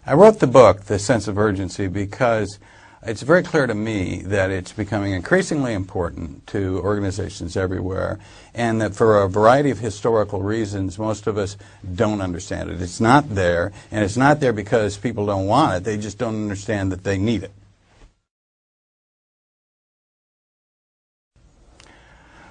I wrote the book, The Sense of Urgency, because it's very clear to me that it's becoming increasingly important to organizations everywhere, and that for a variety of historical reasons, most of us don't understand it. It's not there, and it's not there because people don't want it. They just don't understand that they need it.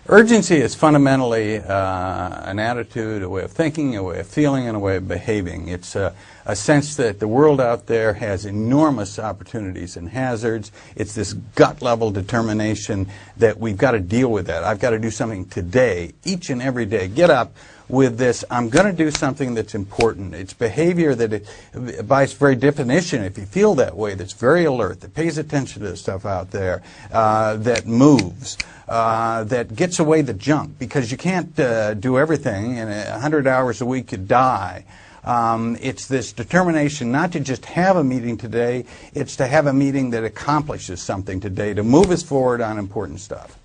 Urgency is fundamentally an attitude, a way of thinking, a way of feeling, and a way of behaving. It's a sense that the world out there has enormous opportunities and hazards. It's this gut-level determination that we've got to deal with that. I've got to do something today, each and every day. Get up with this, I'm going to do something that's important. It's behavior that, by its very definition, if you feel that way, that's very alert, that pays attention to the stuff out there, that moves, that gets away the junk, because you can't do everything. In 100 hours a week, you die. It's this determination not to just have a meeting today, it's to have a meeting that accomplishes something today, to move us forward on important stuff.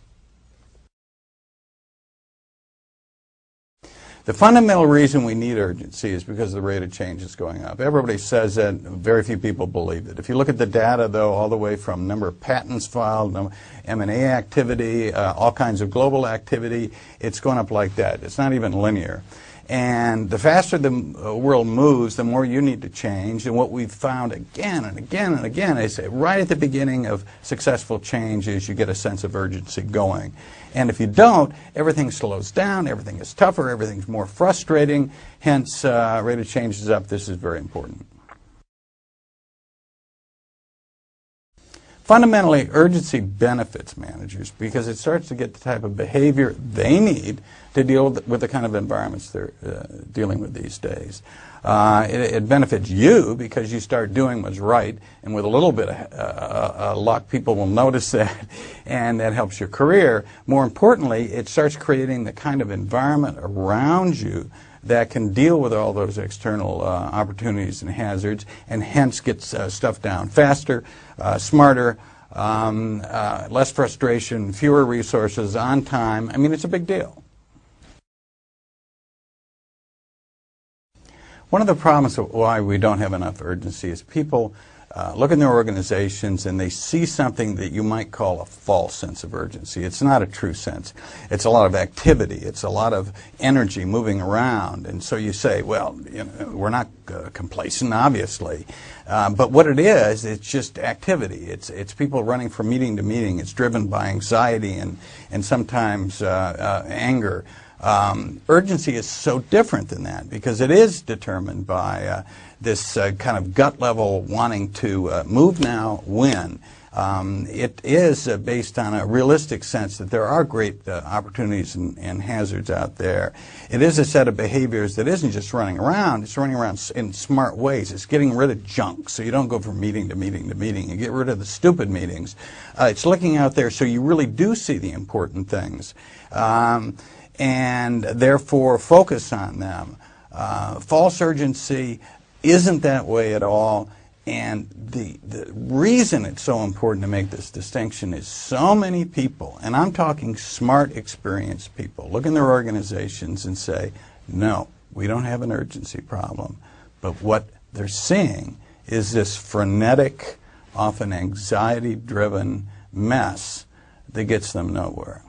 The fundamental reason we need urgency is because the rate of change is going up. Everybody says that. Very few people believe it. If you look at the data, though, all the way from number of patents filed, M&A activity, all kinds of global activity, it's going up like that. It's not even linear. And the faster the world moves, the more you need to change. And what we've found again and again and again is that right at the beginning of successful change is you get a sense of urgency going. And if you don't, everything slows down, everything is tougher, everything's more frustrating. Hence, rate of change is up. This is very important. Fundamentally, urgency benefits managers because it starts to get the type of behavior they need to deal with the kind of environments they're dealing with these days. It benefits you because you start doing what's right, and with a little bit of luck, people will notice that, and that helps your career. More importantly, it starts creating the kind of environment around you that can deal with all those external opportunities and hazards, and hence gets stuff down faster, smarter, less frustration, fewer resources, on time. I mean, it's a big deal. One of the problems of why we don't have enough urgency is people look in their organizations and they see something that you might call a false sense of urgency. It's not a true sense. It's a lot of activity. It's a lot of energy moving around. And so you say, well, you know, we're not complacent, obviously. But what it is, it's just activity. It's people running from meeting to meeting. It's driven by anxiety and sometimes anger. Urgency is so different than that because it is determined by this kind of gut level wanting to move now, win. It is based on a realistic sense that there are great opportunities and hazards out there. It is a set of behaviors that isn't just running around, it's running around in smart ways. It's getting rid of junk so you don't go from meeting to meeting to meeting. You get rid of the stupid meetings. It's looking out there so you really do see the important things. And therefore focus on them. False urgency isn't that way at all, and the reason it's so important to make this distinction is so many people, and I'm talking smart, experienced people, look in their organizations and say, no, we don't have an urgency problem. But what they're seeing is this frenetic, often anxiety-driven mess that gets them nowhere.